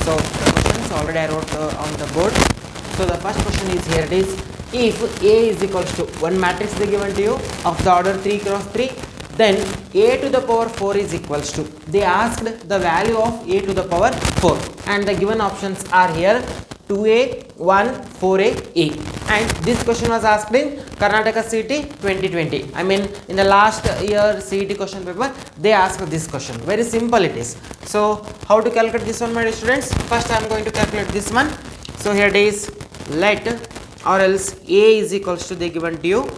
So the questions already I wrote on the board. So the first question is here, it is if A is equals to one matrix they given to you of the order 3 cross 3, then A to the power 4 is equals to, they asked the value of A to the power 4 and the given options are here 2A, 1, 4A, A. And this question was asked in Karnataka CET 2020. I mean in the last year CET question paper they asked this question. Very simple it is. So how to calculate this one, my dear students? First I am going to calculate this one. So here it is, let or else A is equals to, they given to you,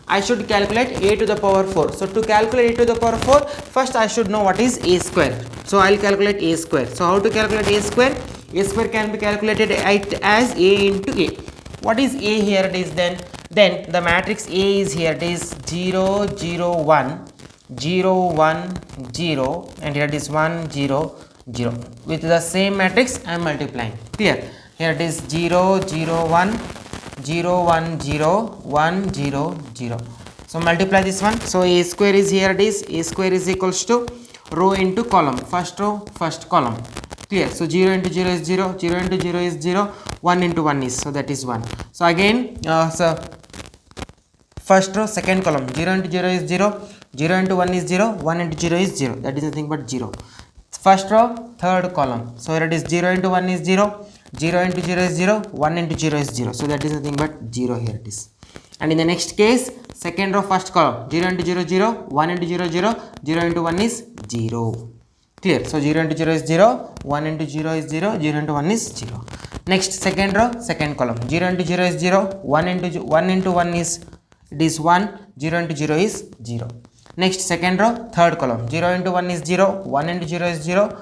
I should calculate A to the power 4. So to calculate A to the power 4, first I should know what is A square. So I will calculate A square. So how to calculate A square? A square can be calculated as A into A. What is A here? It is then the matrix A is here, it is 0 0 1 0 1 0 and here it is 1 0 0. With the same matrix I am multiplying. Clear? Here it is 0 0 1 0 1 0 1 0 0. So multiply this one. So A square is here, it is A square is equals to row into column, first row first column. Clear? So 0 into 0 is 0, 0 into 0 is 0, 1 into 1 is, so that is 1. So again so first row second column, 0 into 0 is 0, 0 into 1 is 0, 1 into 0 is 0, that is nothing but 0. First row third column, so here it is 0 into 1 is 0, 0 into 0 is 0, 1 into 0 is 0, so that is nothing but 0 here it is. And in the next case, second row first column, 0 into 0 0, 1 into 0 0, 0 into 1 is 0. Clear? So 0 into 0 is 0, 1 into 0 is 0, 0 into 1 is 0. Next second row second column, 0 into 0 is 0, 1 into 1 is, it is 1, 0 into 0 is 0. Next second row third column, 0 into 1 is 0, 1 into 0 is 0,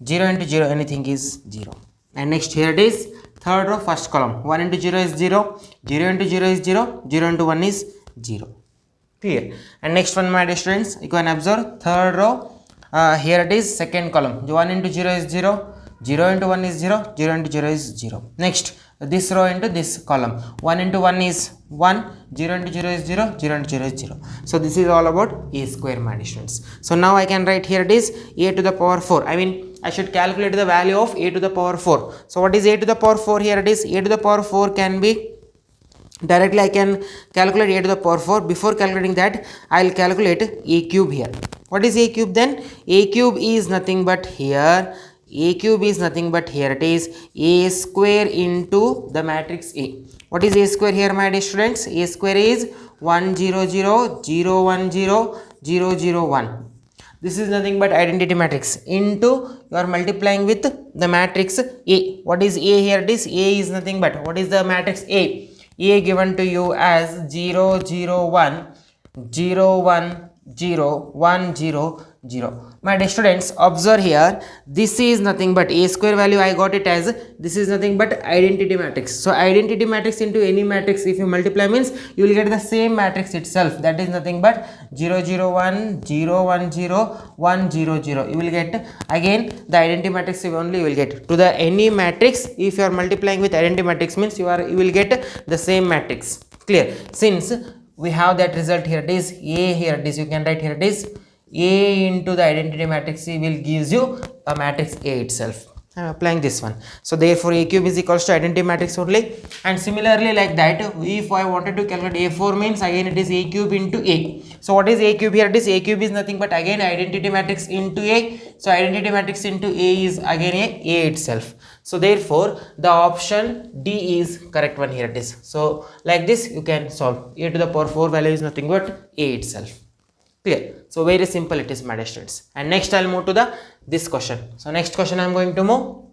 0 into 0 anything is 0. And next here it is third row first column, 1 into 0 is 0, 0 into 0 is 0, 0 into 1 is 0. Clear? And next one, my dear students, you can observe third row, here it is second column, 1 into 0 is 0, 0 into 1 is 0, 0 into 0 is 0. Next this row into this column, 1 into 1 is 1, 0 into 0 is 0, 0 into 0 is 0. So this is all about A square, my dear students. So now I can write here it is A to the power 4. I mean I should calculate the value of A to the power 4. So what is A to the power 4? Here it is A to the power 4 can be directly, I can calculate A to the power 4. Before calculating that I will calculate A cube here. What is A cube then? A cube is nothing but here, A cube is nothing but here it is A square into the matrix A. What is A square here, my dear students? A square is 1 0 0 0 1 0 0 0 1. This is nothing but identity matrix into you are multiplying with the matrix A. What is A here? It is A is nothing but, what is the matrix A? A given to you as 0 0 1 0 1 0 1 0 0. My dear students, observe here, this is nothing but A square value I got it as, this is nothing but identity matrix. So identity matrix into any matrix if you multiply means you will get the same matrix itself, that is nothing but 0 0 1 0 1 0 1 0 0. You will get again the identity matrix only you will get. To the any matrix if you are multiplying with identity matrix means you will get the same matrix. Clear? Since we have that result here, it is A, here it is, you can write here it is A into the identity matrix C will gives you a matrix A itself. I am applying this one. So therefore A cube is equals to identity matrix only. And similarly like that, if I wanted to calculate A4 means again it is A cube into A. So what is A cube here? It is A cube is nothing but again identity matrix into A. So identity matrix into A is again A itself. So therefore the option D is correct one here it is. So like this you can solve. A to the power 4 value is nothing but A itself. Clear? So very simple it is, my dear students. And next I will move to this question. So next question I am going to move.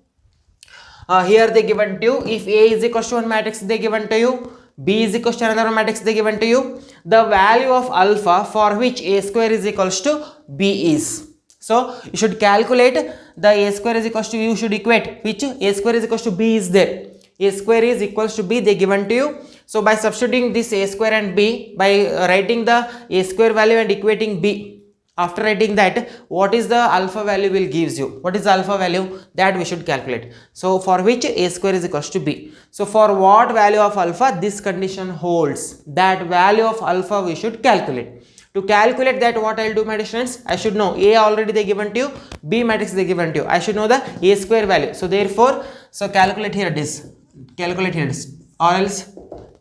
Here they given to you, if A is equals to one matrix they given to you, B is equals to another matrix they given to you, the value of alpha for which A square is equals to B is. So you should calculate the A square is equals to, you should equate which A square is equals to B is there. A square is equals to B they given to you. So by substituting this A square and B, by writing the A square value and equating B, after writing that what is the alpha value will gives you, what is the alpha value that we should calculate. So for which A square is equals to B. So for what value of alpha this condition holds, that value of alpha we should calculate. To calculate that, what I'll do, my dear students, I should know A already they given to you, B matrix they given to you. I should know the A square value. So therefore, so calculate here this, or else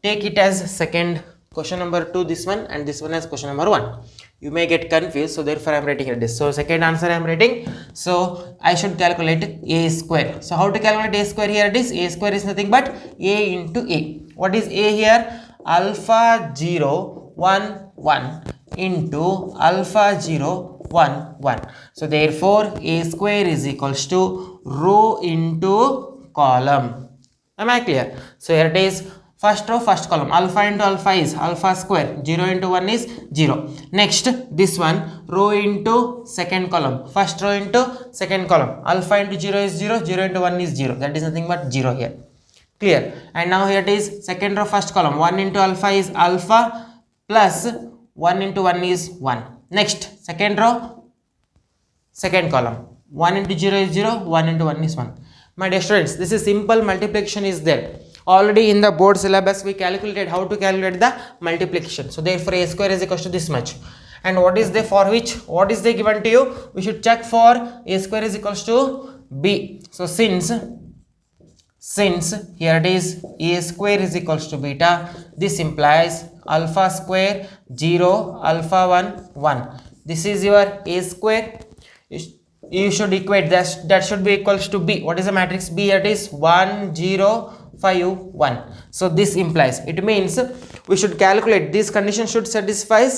take it as second question number 2, this one, and this one as question number 1. You may get confused, so therefore I am writing here this. So second answer I am writing. So I should calculate A square. So how to calculate A square here? This A square is nothing but A into A. What is A here? Alpha 0 1 1 into alpha 0 1 1. So therefore A square is equals to row into column. Am I clear? So here it is. First row, first column, alpha into alpha is alpha square, 0 into 1 is 0. Next, this one, row into second column, first row into second column, alpha into 0 is 0, 0 into 1 is 0, that is nothing but 0 here. Clear? And now here it is second row, first column, 1 into alpha is alpha plus 1 into 1 is 1. Next, second row, second column, 1 into 0 is 0, 1 into 1 is 1. My dear students, this is simple multiplication is there. Already in the board syllabus we calculated how to calculate the multiplication. So therefore A square is equal to this much. And what is there for which? What is there given to you? We should check for A square is equals to B. So since here it is A square is equals to beta, this implies alpha square 0, alpha 1 1. This is your A square. You should equate that should be equals to B. What is the matrix B? It is 1 0 5 1. So this implies, it means we should calculate this condition should satisfy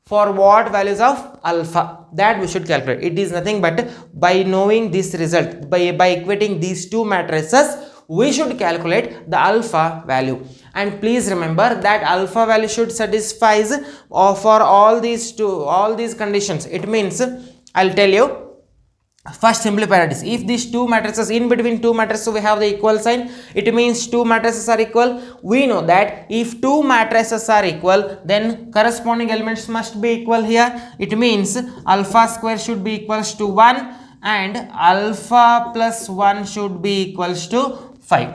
for what values of alpha, that we should calculate. It is nothing but by knowing this result, by equating these two matrices, we should calculate the alpha value. And please remember that alpha value should satisfy for all these conditions. It means, I'll tell you. First simplify this. If these two matrices, in between two matrices we have the equal sign, it means two matrices are equal. We know that if two matrices are equal, then corresponding elements must be equal here. It means alpha square should be equals to 1 and alpha plus 1 should be equals to 5.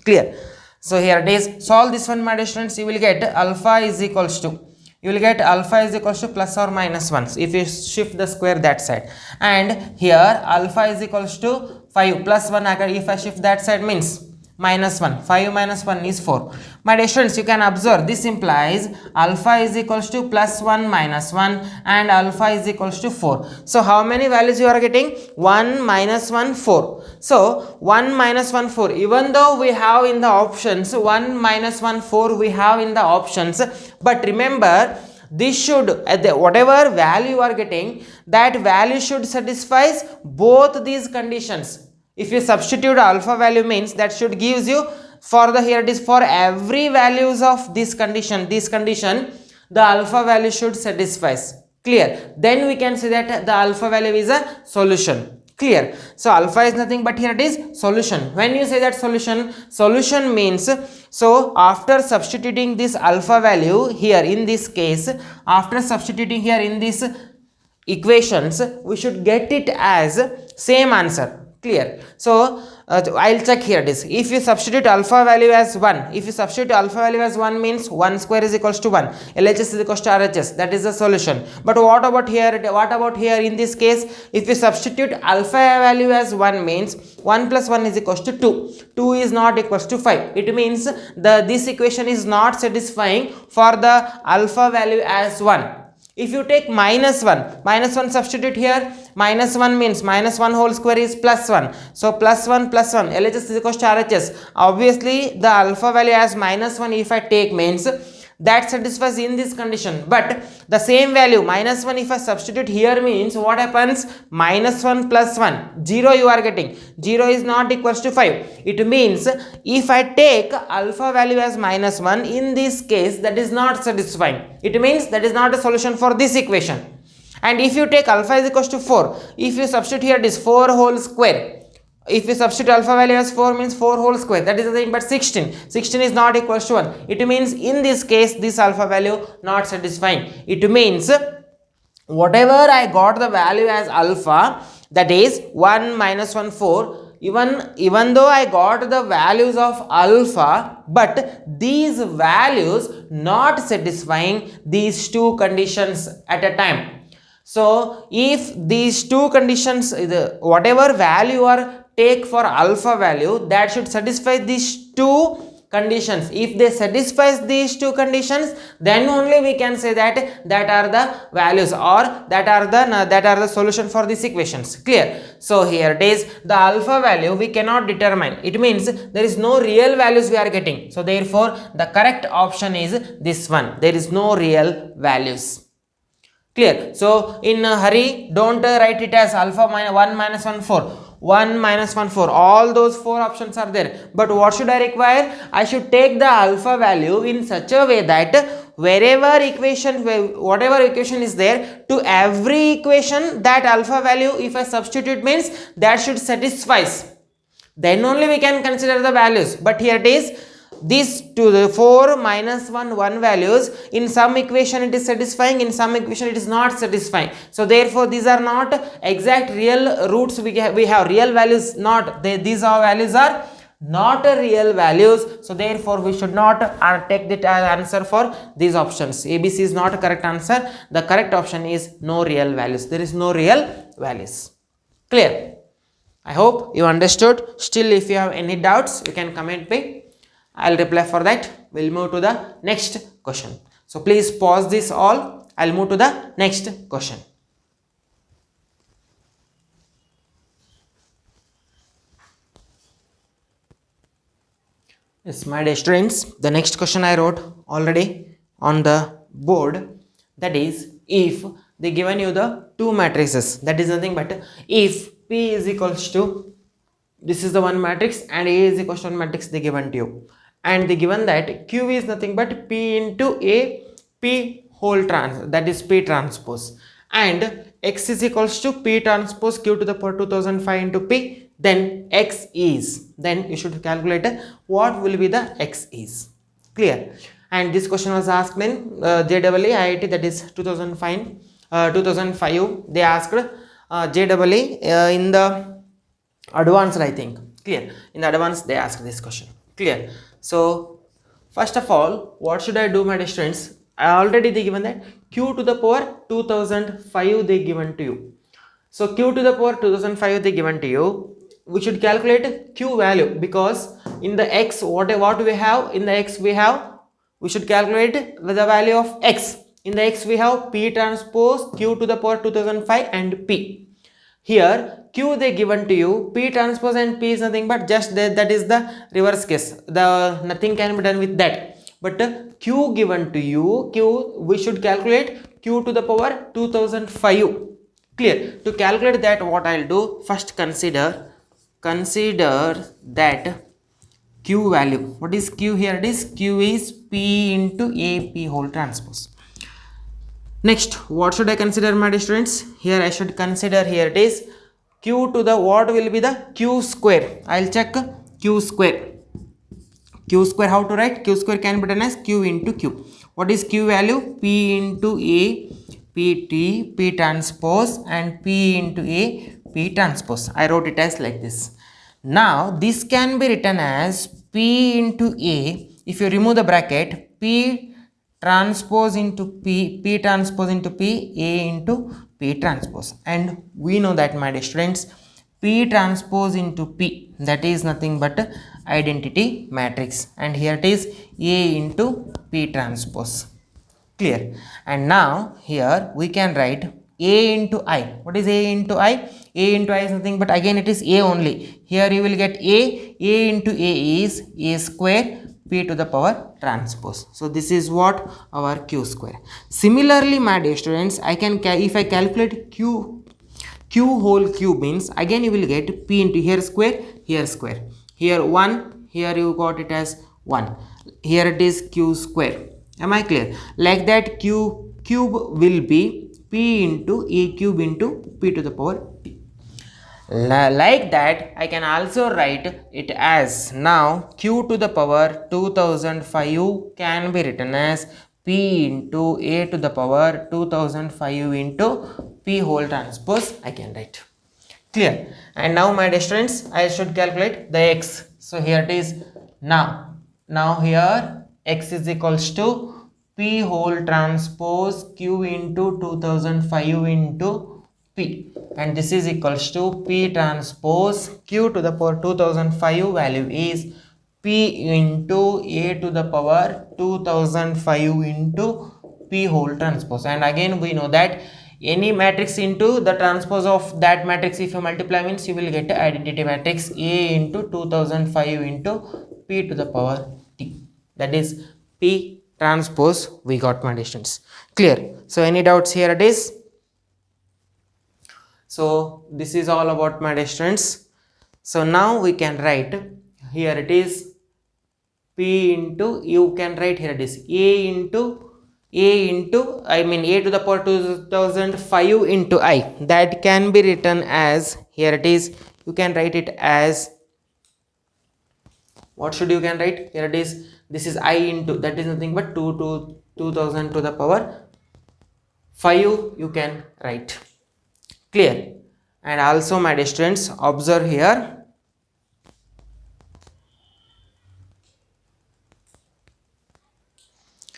Clear? So here it is. Solve this one, my dear students. You will get alpha is equals to, you will get alpha is equals to plus or minus 1 if you shift the square that side, and here alpha is equals to 5 plus 1, if I shift that side means minus 1, 5 minus 1 is 4. My dear students, you can observe this implies alpha is equals to plus 1 minus 1 and alpha is equals to 4. So how many values you are getting? 1 minus 1 4. So 1 minus 1 4, even though we have in the options 1 minus 1 4 we have in the options, but remember this should, whatever value you are getting, that value should satisfy both these conditions. If you substitute alpha value means that should gives you for the, here it is for every values of this condition, the alpha value should satisfy. Clear? Then we can say that the alpha value is a solution. Clear? So alpha is nothing but here it is solution. When you say that solution means, so after substituting this alpha value here in this case, after substituting here in these equations, we should get it as same answer. Clear? So I'll check here this. If you substitute alpha value as 1, if you substitute alpha value as 1 means 1 square is equals to 1, LHS is equals to RHS, that is the solution. But what about here in this case, if you substitute alpha value as 1 means 1 plus 1 is equals to 2, 2 is not equals to 5. It means this equation is not satisfying for the alpha value as 1. If you take minus 1 substitute here, minus 1 means minus 1 whole square is plus 1. So plus 1, LHS is equals to RHS. Obviously the alpha value as minus 1 if I take means that satisfies in this condition. But the same value minus 1 if I substitute here means what happens? Minus 1 plus 1, 0 you are getting. 0 is not equals to 5. It means if I take alpha value as minus 1, in this case that is not satisfying. It means that is not a solution for this equation. And if you take alpha is equals to 4, if you substitute here it is 4 whole square. If you substitute alpha value as 4 means 4 whole square, that is nothing but 16. 16 is not equals to 1. It means in this case this alpha value not satisfying. It means whatever I got the value as alpha, that is 1 minus 1 4, even though I got the values of alpha, but these values not satisfying these two conditions at a time. So if these two conditions, whatever value or take for alpha value, that should satisfy these two conditions. If they satisfies these two conditions, then only we can say that are the values, or that are the solution for these equations. Clear? So here it is, the alpha value we cannot determine. It means there is no real values we are getting. So therefore the correct option is this one. There is no real values. Clear? So in a hurry, don't write it as alpha 1 minus 1 4, 1 minus 1 4, all those four options are there. But what should I require? I should take the alpha value in such a way that wherever equation, whatever equation is there, to every equation that alpha value, if I substitute, means that should satisfies. Then only we can consider the values. But here it is, this to the 4 minus 1 1 values, in some equation it is satisfying, in some equation it is not satisfying. So therefore these are not exact real roots. We have real values, not these are values are not real values. So therefore we should not take the answer for these options. ABC is not a correct answer. The correct option is no real values. There is no real values. Clear? I hope you understood. Still, if you have any doubts, you can comment me. I'll reply for that. We'll move to the next question. So please pause this all. I'll move to the next question. Yes, my dear students, the next question I wrote already on the board. That is, if they given you the two matrices, that is nothing but if P is equals to, this is the one matrix, and A is equals to one matrix they given to you, and they given that Q is nothing but P into A, P whole that is P transpose, and X is equals to P transpose Q to the power 2005 into P, then X is, then you should calculate what will be the X is. Clear? And this question was asked in JEE IIT, that is 2005. They asked JEE in the advanced, I think. Clear? In the advanced they asked this question. Clear? So first of all, what should I do, my dear students? I already they given that Q to the power 2005 they given to you. So Q to the power 2005 they given to you. We should calculate Q value, because in the X, what we have in the X we should calculate with the value of X. In the X we have P transpose Q to the power 2005 and P. Here Q they given to you, P transpose and P is nothing but just that is the reverse case. The nothing can be done with that. But Q given to you, Q we should calculate Q to the power 2005. Clear? To calculate that, what I'll do, first consider that Q value. What is Q here? It is Q is P into A P whole transpose. Next, what should I consider, my dear students? Here I should consider, here it is Q to the, what will be the Q square. I'll check Q square. Q square, how to write? Q square can be done as Q into Q. What is Q value? P into A P T P transpose and P into A P transpose. I wrote it as like this. Now this can be written as P into A. If you remove the bracket, P transpose into P, P transpose into P, A into P transpose. And we know that, my dear students, P transpose into P, that is nothing but identity matrix, and here it is A into P transpose. Clear? And now here we can write A into I. What is A into I? A into I is nothing but again it is A only. Here you will get A into A is A square P to the power transpose. So this is what our Q square. Similarly, my dear students, I can if I calculate Q whole cube means again you will get P into here square, here 1, here you got it as 1, here it is Q square. Am I clear? Like that Q cube will be P into A cube into P to the power P. Like that I can also write it as, now Q to the power 2005 can be written as P into A to the power 2005 into P whole transpose I can write. Clear. And now my dear students, I should calculate the x. So here it is now. Now here x is equals to p whole transpose q into 2005 into p, and this is equals to p transpose q to the power 2005 value is p into a to the power 2005 into p whole transpose. And again we know that any matrix into the transpose of that matrix, if you multiply means you will get identity matrix A into 2005 into p to the power t, that is p transpose we got, my distance. Clear. So any doubts here it is? So this is all about my distance. So now we can write here it is p into, you can write here it is a into I mean a to the power 2005 into I, that can be written as here it is, you can write it as, what should you can write here it is, this is I into, that is nothing but 2 to 2000 to the power 5 you can write. Clear. And also my dear students, observe here,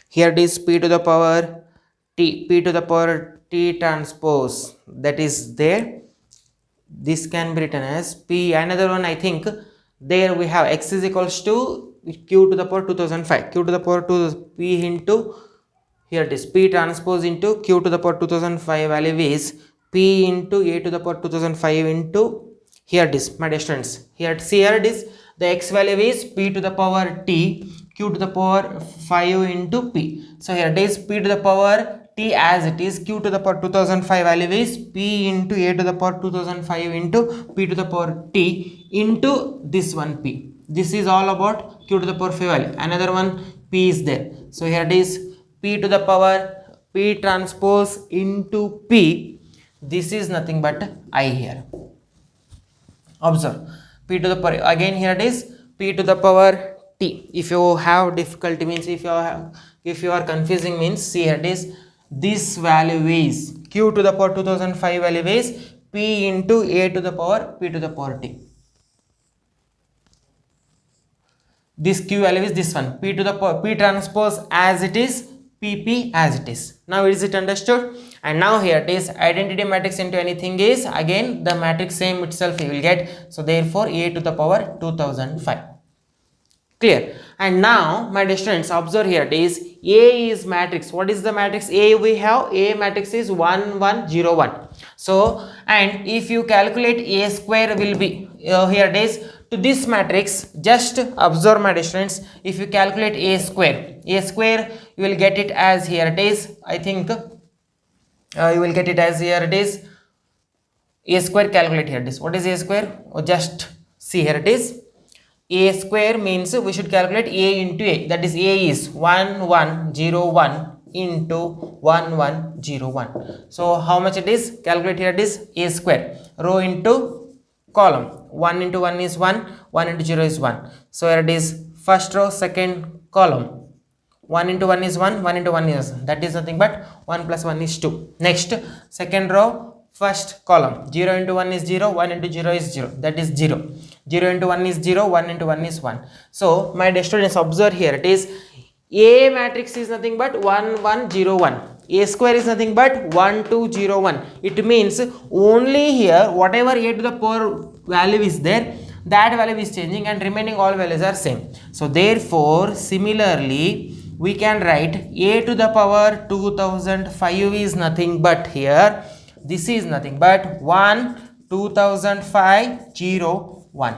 here it is p to the power p to the power t transpose, that is there, this can be written as p. Another one I think, there we have x is equals to q to the power 2005, q to the power 2 p into, here it is p transpose into q to the power 2005 value is p into a to the power 2005 into, here it is my dear students, here it is, the x value is p to the power t q to the power 5 into p. So here it is p to the power t as it is, q to the power 2005 value is p into a to the power 2005 into p to the power t into this one p. This is all about q to the power 5 value. Another one p is there. So here it is p to the power p transpose into p. This is nothing but I here. Observe p to the power, again here it is p to the power t. If you have difficulty means, if you are confusing means, see here it is, this value is q to the power 2005 value is p into a to the power p to the power t. This q value is this one, p to the power p transpose as it is, pp as it is. Now is it understood? And now here it is, identity matrix into anything is, again the matrix same itself you will get. So therefore a to the power 2005. Clear. And now my dear students, observe here it is, A is matrix. What is the matrix A we have? A matrix is 1 1 0 1. So and if you calculate A square will be here it is, to this matrix, just observe my dear students, if you calculate A square you will get it as, here it is, I think you will get it as, here it is A square, calculate here it is, what is A square? Just see here it is, A square means we should calculate A into A, that is A is 1 1 0 1 into 1 1 0 1. So how much it is? Calculate here it is A square, row into column, 1 into 1 is 1, 1 into 0 is 1. So here it is first row, second column, 1 into 1 is 1, 1 into 1 is, that is nothing but 1 plus 1 is 2. Next second row, first column, 0 into 1 is 0, 1 into 0 is 0, that is 0. 0 into 1 is 0, 1 into 1 is 1. So my dear students, observe here it is, A matrix is nothing but 1 1 0 1. A square is nothing but 1 2 0 1. It means only here whatever a to the power value is there, that value is changing and remaining all values are same. So therefore similarly we can write a to the power 2005 is nothing but here, this is nothing but 1 2005 0 1.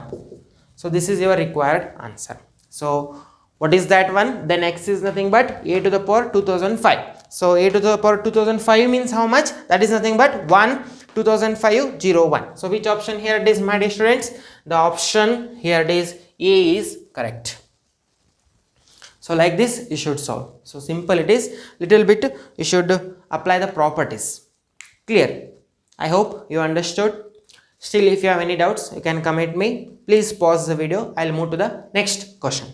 So this is your required answer. So what is that one? Then x is nothing but a to the power 2005. So a to the power 2005 means how much? That is nothing but 1 2005 0 1. So which option here it is, my dear students? The option here it is A is correct. So like this you should solve. So simple it is, little bit you should apply the properties. Clear? I hope you understood. Still if you have any doubts you can comment me. Please pause the video. I'll move to the next question.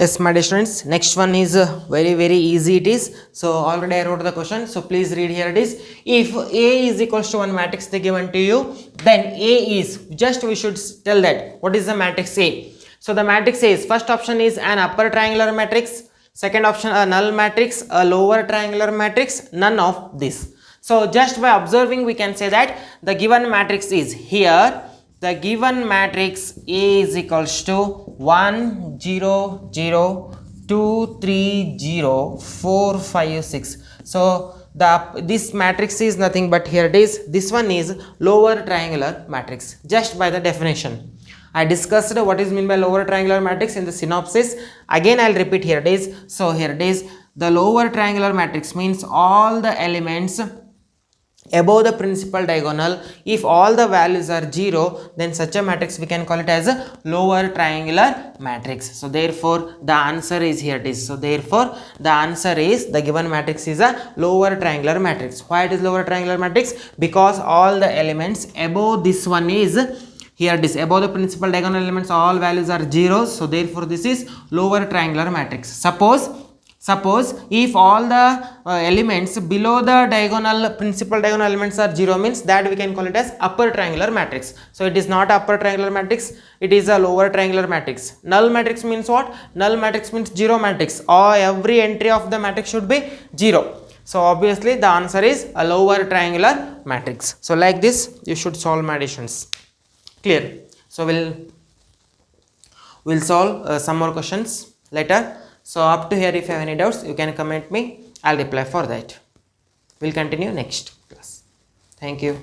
Yes, my dear students, next one is very easy it is. So already I wrote the question, so please read here it is. If A is equals to one matrix they given to you, then A is, just we should tell that what is the matrix A. So the matrix A is, first option is an upper triangular matrix, second option a null matrix, a lower triangular matrix, none of this. So just by observing we can say that the given matrix is here, the given matrix A is equals to 1 0 0 2 3 0 4 5 6. So this matrix is nothing but here it is, this one is lower triangular matrix, just by the definition. I discussed what is meant by lower triangular matrix in the synopsis. Again I'll repeat, here it is. So here it is, the lower triangular matrix means all the elements above the principal diagonal, if all the values are 0, then such a matrix we can call it as a lower triangular matrix. So therefore the answer is, here it is. So therefore the answer is, the given matrix is a lower triangular matrix. Why it is lower triangular matrix? Because all the elements above this one is, here it is, above the principal diagonal elements all values are 0. So therefore this is lower triangular matrix. Suppose if all the elements below the principal diagonal elements are 0, means that we can call it as upper triangular matrix. So it is not upper triangular matrix, it is a lower triangular matrix. Null matrix means what? Null matrix means 0 matrix, or every entry of the matrix should be 0. So obviously the answer is a lower triangular matrix. So like this you should solve my additions. Clear? So we'll solve some more questions later. So up to here, if you have any doubts, you can comment me. I'll reply for that. We'll continue next class. Thank you.